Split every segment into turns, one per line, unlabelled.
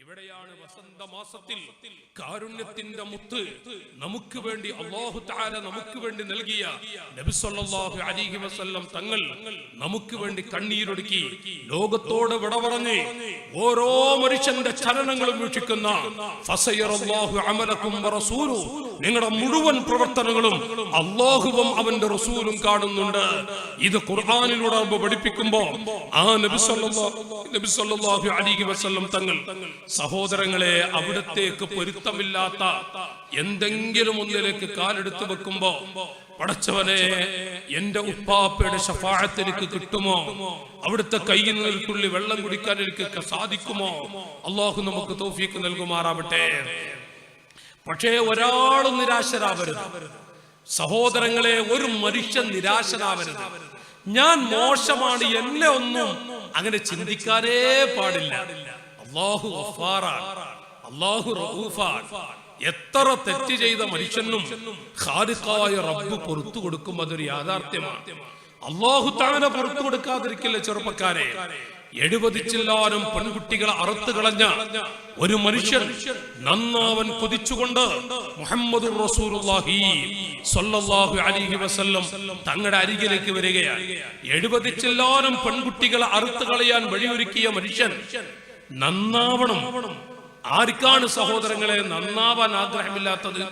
ഇവിടെയാണ് വസന്ത മാസത്തിൽ കാരുണ്യത്തിന്റെ മുത്ത് നമുക്ക് വേണ്ടി അല്ലാഹു തആല നമുക്ക് വേണ്ടി നൽകിയ നബി സല്ലല്ലാഹു അലൈഹി വസല്ലം തങ്ങൾ നമുക്ക് വേണ്ടി കണ്ണീരൊടുക്കി ലോകത്തോട് വിട പറഞ്ഞ് ഓരോ മനുഷ്യന്റെ ചലനങ്ങളും വീക്ഷിക്കുന്ന ഫസയറല്ലാഹു അമലക്കും വറസൂലുഹു, നിങ്ങളുടെ മുഴുവൻ പ്രവർത്തനങ്ങളും അല്ലാഹുവും അവന്റെ റസൂലും കാണുന്നുണ്ട്. ഇത് ഖുർആനിലൂടെ പഠിപ്പിക്കുമ്പോൾ ആ നബി സല്ലല്ലാഹു അലൈഹി വസല്ലം തങ്ങൾ സഹോദരങ്ങളെ അവിടത്തേക്ക് പൊരുത്തമില്ലാത്ത എന്തെങ്കിലും ഒന്നിലേക്ക് കാലെടുത്ത് വെക്കുമ്പോ പടച്ചവനെ എന്റെ ഉപ്പാപ്പയുടെ ശഫാഅത്ത് എനിക്ക് കിട്ടുമോ, അവിടുത്തെ കയ്യിൽ നിന്ന് തുള്ളി വെള്ളം കുടിക്കാൻ എനിക്ക് സാധിക്കുമോ, അല്ലാഹു നമുക്ക് തൗഫീഖ് നൽകുമാറാവട്ടെ. പക്ഷേ ഒരാളും നിരാശരാവരുത് സഹോദരങ്ങളെ, ഒരു മനുഷ്യൻ നിരാശനാവരുത്. ഞാൻ മോശമാണ്, എന്നെ ഒന്നും അങ്ങനെ ചിന്തിക്കാനേ പാടില്ല. അല്ലാഹു ഗഫാറാണ്, അല്ലാഹു റഊഫാണ്. എത്ര തെറ്റ് ചെയ്ത മനുഷ്യനും ഖാലിഖായ റബ്ബ് പുറത്തു കൊടുക്കും, അതൊരു യാഥാർത്ഥ്യമാണ്. അല്ലാഹു തആല പുറത്തു കൊടുക്കാതിരിക്കില്ല. ചെറുപ്പക്കാരെ, 70 ചില്ലാനും പെൺകുട്ടികളെ അറുത്തു കളഞ്ഞ ഒരു മനുഷ്യൻ നന്നാവൻ കൊതിച്ചുകൊണ്ട് മുഹമ്മദുർ റസൂലുള്ളാഹി സ്വല്ലല്ലാഹു അലൈഹി വസല്ലം തങ്ങളുടെ അരികിലേക്ക് വരികയാണ്. 70 ചില്ലാനും പെൺകുട്ടികളെ അറുത്തു കളയാൻ വഴിയൊരുക്കിയ മനുഷ്യൻ നന്നാവണം. ആർക്കാണ് സഹോദരങ്ങളെ നന്നാവാൻ ആഗ്രഹമില്ലാത്തത്?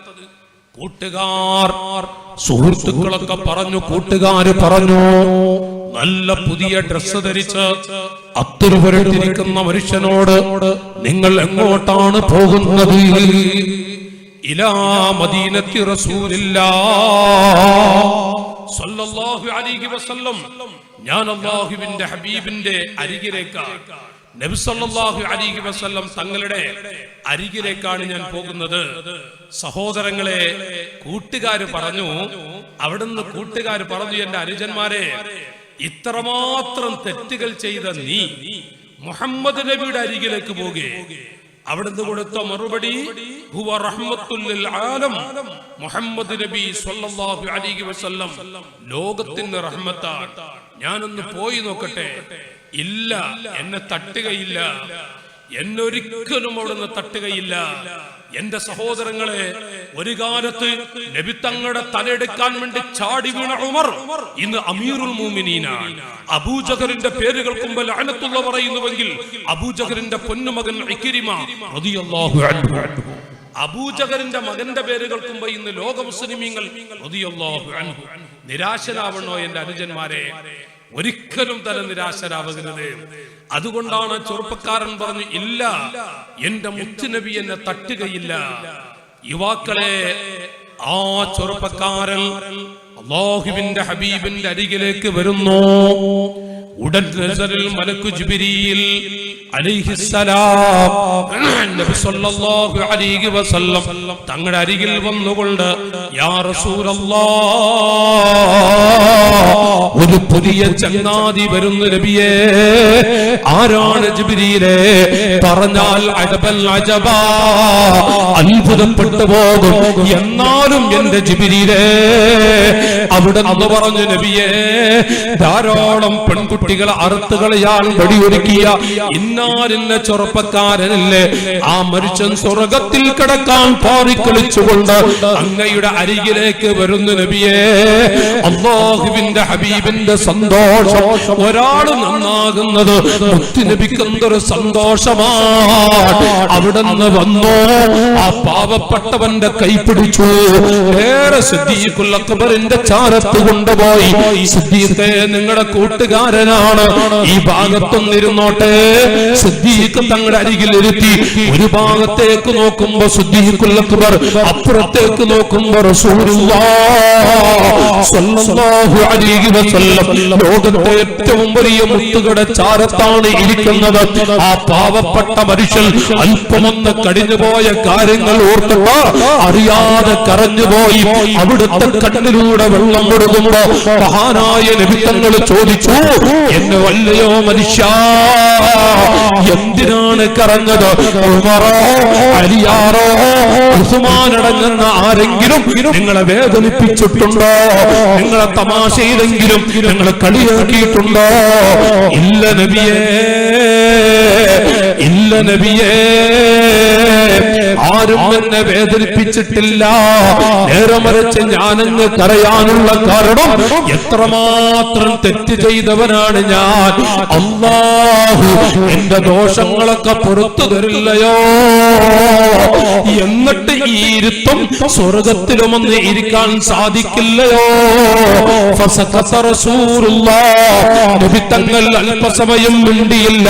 സുഹൃത്തുക്കളൊക്കെ പറഞ്ഞു, കൂട്ടുകാര് പറഞ്ഞു, നല്ല പുതിയ ഡ്രസ്സ് ധരിച്ച് അത്തറ് പുരട്ടിരിക്കുന്ന മനുഷ്യനോട് നിങ്ങൾ എങ്ങോട്ടാണ് പോകുന്നത്? ഇലാ മദീനത്തി റസൂലില്ലാഹ് സ്വല്ലല്ലാഹു അലൈഹി വസല്ലം, ഞാൻ അല്ലാഹുവിന്റെ ഹബീബിന്റെ അരികിലേക്കാണ്, നബി സല്ലല്ലാഹു അലൈഹി വസല്ലം തങ്ങളുടെ അരികിലേക്കാണ് ഞാൻ പോകുന്നത്. സഹോദരങ്ങളെ, കൂട്ടുകാര് പറഞ്ഞു, അവിടുന്ന് കൂട്ടുകാര് പറഞ്ഞു, എന്റെ അനുജന്മാരെ, ഇത്രമാത്രം തെറ്റുകൾ ചെയ്ത നീ മുഹമ്മദ് നബിയുടെ അരികിലേക്ക് പോകെ. അവിടുന്ന് കൊടുത്ത മറുപടി ഹുവ റഹ്മത്തുൽ ലിൽ ആലം, മുഹമ്മദ് നബി സ്വല്ലല്ലാഹു അലൈഹി വസല്ലം ലോകത്തിന്റെ റഹ്മത്താണ്. ഞാനൊന്ന് പോയി നോക്കട്ടെ. ഇല്ല, എന്നെ തട്ടുകയില്ല, എന്നൊരിക്കലും അവിടുന്ന് തട്ടുകയില്ല. എന്റെ സഹോദരങ്ങളെ, ഒരു കാലത്ത് നബി തങ്ങളുടെ തലയെടുക്കാൻ വേണ്ടി ചാടി വീണ ഉമർ ഇന്ന് അമീറുൽ മുഅ്മിനീനാണ്. അബൂജഹലിന്റെ പേര് കേൾക്കുമ്പോൾ ലഅനത്തുള്ള പറയുന്നുവെങ്കിൽ അബൂജഹലിന്റെ പൊന്നുമകൻ ഇക്രിമ റളിയല്ലാഹു അൻഹു, അബൂജഹലിന്റെ മകന്റെ പേര് കേൾക്കുമ്പോൾ ഇന്ന് ലോക മുസ്ലിമീങ്ങൾ റളിയല്ലാഹു അൻഹു. നിരാശരാവണോ എന്റെ അനുജന്മാരെ? ഒരിക്കലും തന്നെ നിരാശരാവരുത്. അതുകൊണ്ടാണ് ചെറുപ്പക്കാരൻ പറഞ്ഞു, ഇല്ല, എന്റെ മുത്തുനബി എന്നെ തട്ടുകയില്ല. യുവാക്കളെ, ആ ചെറുപ്പക്കാരൻ അല്ലാഹുവിന്റെ ഹബീബിന്റെ അരികിലേക്ക് വരുന്നു. ഉടൻ നസറിൽ മലക്കു ജിബ്രീൽ അലൈഹിസ്സലാം നബി സല്ലല്ലാഹു അലൈഹി വസല്ലം തങ്ങളുടെ അരികിൽ വന്നുകൊണ്ട്, യാ റസൂലല്ലാഹ്, ഒരു പുതിയ ചങ്ങാതി വരുന്നു നബിയേ. ആരാണ് ജിബ്രീലേ? പറഞ്ഞാൽ അജബൽ അജബാ, അത്ഭുതപ്പെട്ടു പോകും. എന്നാലും എന്റെ ജിബ്രീലേ, അവിടെ നിന്ന് പറഞ്ഞു, നബിയേ, ധാരാളം പെൺകുട്ടികളെ അറുത്തു കളയാൻ വഴിയൊരുക്കിയ ഇന്നാലിന്ന ചെറുപ്പക്കാരനല്ലേ, ആ മനുഷ്യൻ സ്വർഗത്തിൽ കിടക്കാൻ പാറിക്കളിച്ചുകൊണ്ട് അങ്ങയുടെ അരികിലേക്ക് വരുന്നു നബിയേ. അല്ലാഹുവിന്റെ ഹബീബിന്റെ സന്തോഷം, ഒരാൾ നന്നാകുന്നത് മുത്തുനബിക്ക് എന്തൊരു സന്തോഷമാണ്. അവിടെ നിന്ന് വന്നു, ആ പാവപ്പെട്ടവന്റെ കൈ പിടിച്ചു, ഏറെ സിദ്ദീഖുൽ അക്ബറിന്റെ ചാരത്ത് കൊണ്ടുപോയി. സിദ്ദീഖേ, നിങ്ങളുടെ കൂട്ടുകാരനാണ്, ഈ ഭാഗത്തൊന്നിരുന്നോട്ടെ. സിദ്ദീഖ് തങ്ങളുടെ അരികിൽ ഇരുത്തി. ഒരു ഭാഗത്തേക്ക് നോക്കുമ്പോ സിദ്ദീഖുൽ അക്ബർ, അപ്പുറത്തേക്ക് നോക്കുമ്പോ റസൂലുള്ളാഹ് സ്വല്ലല്ലാഹു അലൈഹി വസല്ലം ലോകത്തെ ഏറ്റവും വലിയ മുത്തുകളുടെ ചാരത്താണ് ഇരിക്കുന്നത്. ആ പാവപ്പെട്ട മനുഷ്യൻ അല്പമൊന്ന് കഴിഞ്ഞുപോയ കാര്യങ്ങൾ ഓർത്തപ്പോ അറിയാതെ കരഞ്ഞുപോയി. അവിടുത്തെ കണ്ണിലൂടെ വെള്ളം കൊടുക്കുമ്പോ മഹാനായ നബി തങ്ങൾ ചോദിച്ചു, എന്നെ വല്ലയോ മനുഷ്യ, എന്തിനാണ് കരഞ്ഞത്? ഉമറോ അലിയാറോ ഉസ്മാനടങ്ങുന്ന ആരെങ്കിലും നിങ്ങളെ വേദനിപ്പിച്ചിട്ടുണ്ടോ? നിങ്ങളെ തമാശ ചെയ്തെങ്കിലും നിങ്ങളെ കളിയാക്കിയിട്ടുണ്ടോ? ഇല്ല നബിയേ, ഇല്ല നബിയേ, ആരും എന്നെ വേദനിപ്പിച്ചിട്ടില്ല. നേരെ മറിച്ച് ഞാനങ്ങ് കരയാനുള്ള കാരണം എത്രമാത്രം തെറ്റ് ചെയ്തവനാണ് ഞാൻ. അല്ലാഹു എന്റെ ദോഷങ്ങളൊക്കെ പുറത്തു തരില്ലയോ? എന്നിട്ട് ഈ ഇരുത്തം സ്വർഗത്തിലുമൊന്ന് ഇരിക്കാൻ സാധിക്കില്ലയോ? നബി തങ്ങൾ അല്പസമയം മിണ്ടിയില്ല.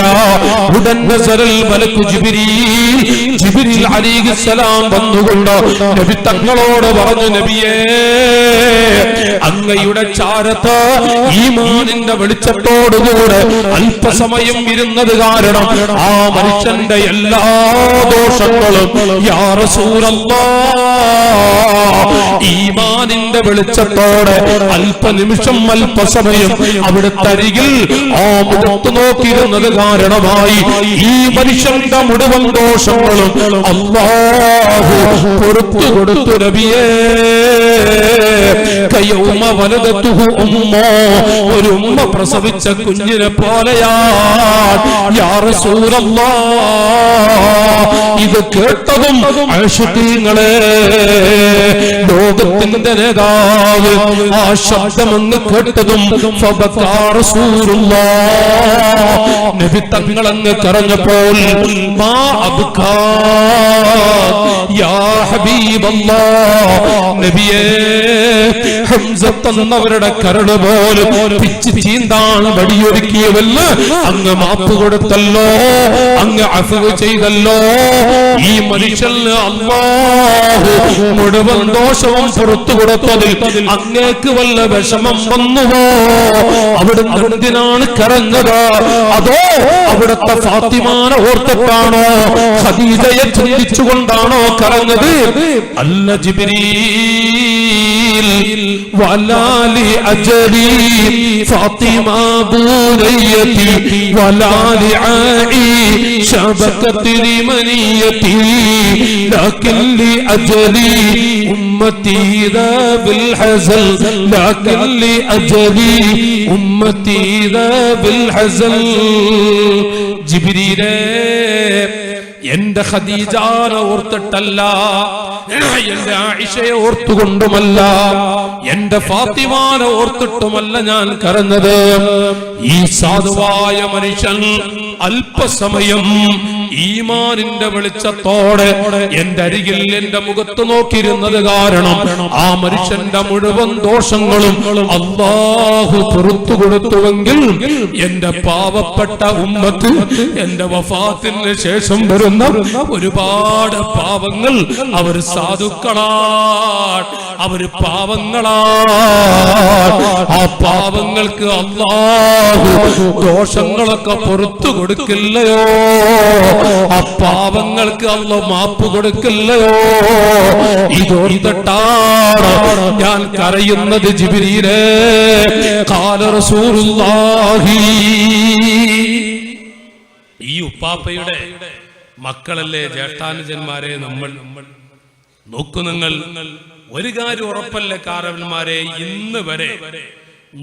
ഉടൻ നസറൽ മലക്കു ജിബ്രീൽ അലൈഹിസ്സലാം വന്നുകൊണ്ട് നബി തങ്ങളോട് പറഞ്ഞു, നബിയേ, അങ്ങയുടെ ചാരത്ത് ഈമാനിന്റെ വെളിച്ചത്തോടുകൂടെ അല്പസമയം ഇരുന്നത് കാരണം ആ മനുഷ്യന്റെ എല്ലാ ദോഷങ്ങളും യാ റസൂലല്ലാഹ് ഈമാനിന്റെ വെളിച്ചത്തോടെ അല്പനിമിഷം അല്പസമയം അവിടുത്തെ അരികിൽ ആ മുഖത്ത് നോക്കിയിരുന്നത് കാരണമായി ഈ മനുഷ്യന്റെ മുഴുവൻ ദോഷങ്ങളും അല്ലാഹു പൊറുത്തു കൊടുത്തു. നബിയേ, കയൗമ വലദതുഹു ഉമ്മ, ഒരു ഉമ്മ പ്രസവിച്ച കുഞ്ഞിനെ പോലെയാണ് യാ റസൂലല്ലാഹ്. ഇത് കേട്ടതും ആശിഖീങ്ങളെ, ലോകത്തിന്റെ നേതാവ് ആ ശബ്ദമെന്ന് കേട്ടതും ഫബകാ റസൂലുള്ളാഹ്, നബി തങ്ങൾ അങ്ങ് കരഞ്ഞപ്പോൾ മാ അബ്കാ യാ ഹബീബല്ലാഹ്, നബിയേ, ഹംസ തന്നവരുടെ കരട് പോലും പിച്ച് ചീന്താൻ വടിയൊരുക്കിയവല്ല അങ്ങ് മാപ്പ് കൊടുത്തല്ലോ, അങ്ങ് അഫ്വ് ചെയ്തല്ലോ. ഈ മനുഷ്യന് അല്ലാഹു മുഴുവൻ ദോഷവും പുറത്തു കൊടുത്തതിൽ അങ്ങേക്ക് വല്ല വിഷമം വന്നുവോ? അവിടുന്ന് എന്തിനാണ് കരഞ്ഞത്? അതോ അവിടുത്തെ ഫാത്തിമാനെ ഓർത്തിട്ടാണോ, ഖദീജയെ ചിന്തിച്ചുകൊണ്ടാണോ കരഞ്ഞത്? അല്ല ജിബ്രീൽ വലാലി അജലി ഫാത്തിമ ബുനയ്യതി വലാലി ആയിഷ ബകത്രി മനിയതി ലകിൻ ലി അജലി ഉമ്മതി ദബിൽ ഹസൽ ലകിൻ ലി അജലി ഉമ്മതി ദബിൽ ഹസൽ. ജിബ്രീലേ, എന്റെ ഖദീജാനെ ഓർത്തിട്ടല്ല, എന്റെ ആയിഷയെ ഓർത്തുകൊണ്ടുമല്ല, എന്റെ ഫാത്തിമാനെ ഓർത്തിട്ടുമല്ല ഞാൻ കരഞ്ഞത്. ഈ സാധുവായ മനുഷ്യൻ അല്പസമയം ഈമാനിന്റെ വെളിച്ചത്തോടെ എന്റെ അരികിൽ എന്റെ മുഖത്ത് നോക്കിയിരുന്നത് കാരണം ആ മനുഷ്യന്റെ മുഴുവൻ ദോഷങ്ങളും അല്ലാഹു പുറത്തു കൊടുത്തുവെങ്കിൽ എന്റെ പാവപ്പെട്ട ഉമ്മത്ത് എന്റെ വഫാത്തിന് ശേഷം വരുന്ന ഒരുപാട് പാവങ്ങൾ അവർ സാധുക്കളാണ്, അവര് പാവങ്ങളാണ്. ആ പാവങ്ങൾക്ക് അല്ലാഹു ദോഷങ്ങളൊക്കെ പുറത്തു കൊടുക്കില്ലയോ? ആ പാവങ്ങൾക്ക് അല്ലാഹു മാപ്പ് കൊടുക്കില്ലയോ? ഇതോർത്തിട്ടാണ് ഞാൻ കരയുന്നത്. ജിബ്രീലേ, ഖാല റസൂലുള്ളാഹി, ഈ ഉപ്പാപ്പയുടെ മക്കളല്ലേ ജ്യേഷ്ഠാനുജന്മാരെ നമ്മൾ നോക്കൂ. നിങ്ങൾ ഒരു കാര്യം ഉറപ്പല്ലേ കാരവന്മാരെ, ഇന്ന് വരെ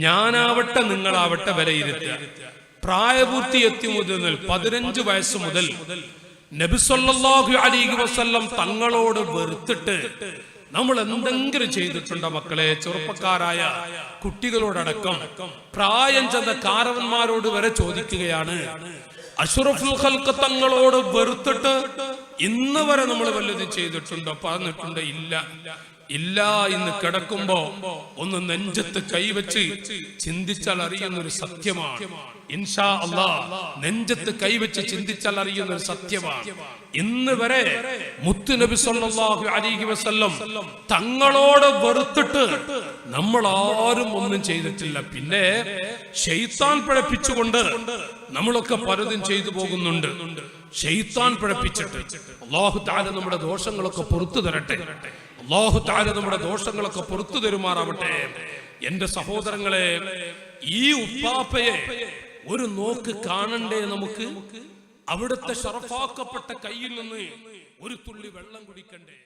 ഞാനാവട്ടെ നിങ്ങളാവട്ടെ വിലയിരുത്തുക. പ്രായപൂർത്തി എത്തി മുതൽ 15 വയസ്സ് മുതൽ നബി സല്ലല്ലാഹു അലൈഹി വസല്ലം തങ്ങളോട് വെറുത്തിട്ട് നമ്മൾ എന്തെങ്കിലും ചെയ്തിട്ടുണ്ടോ മക്കളെ? ചെറുപ്പക്കാരായ കുട്ടികളോടടക്കം പ്രായം ചെന്ന കാരവന്മാരോട് വരെ ചോദിക്കുകയാണ്, അഷ്റഫുൽ ഖൽഖ് തങ്ങളോട് വെറുത്തിട്ട് ഇന്ന് വരെ നമ്മൾ വല്ലതും ചെയ്തിട്ടുണ്ടോ? പറഞ്ഞിട്ടുണ്ടോ? ഇല്ല ഇല്ല. ഇന്ന് കിടക്കുമ്പോ ഒന്ന് നെഞ്ചത്ത് കൈവച്ച് ചിന്തിച്ചാൽ അറിയുന്നൊരു സത്യമാണ്. ഇൻഷാ അല്ലാഹ് നെഞ്ചത്ത് കൈവച്ച് ചിന്തിച്ചാൽ അറിയുന്നൊരു സത്യമാണ്. ഇന്ന് വരെ മുത്തുനബി സല്ലല്ലാഹു അലൈഹി വസല്ലം തങ്ങളോട് വെറുത്തിട്ട് നമ്മൾ ആരും ഒന്നും ചെയ്തിട്ടില്ല. പിന്നെ ശൈത്താൻ പിഴപ്പിച്ചുകൊണ്ട് നമ്മളൊക്കെ പലതും ചെയ്തു പോകുന്നുണ്ട്. ശൈത്താൻ പിഴപ്പിച്ചിട്ട് അല്ലാഹു തആല നമ്മുടെ ദോഷങ്ങളൊക്കെ പുറത്തു തരട്ടെ. അല്ലാഹു തആല നമ്മുടെ ദോഷങ്ങളൊക്കെ പുറത്തു തരുമാറാവട്ടെ. എന്റെ സഹോദരങ്ങളെ, ഈ ഉപ്പാപ്പയെ ഒരു നോക്ക് കാണണ്ടേ നമുക്ക്? അവിടുത്തെ ശറഫാക്കപ്പെട്ട കയ്യിൽ നിന്ന് ഒരു തുള്ളി വെള്ളം കുടിക്കണ്ടേ?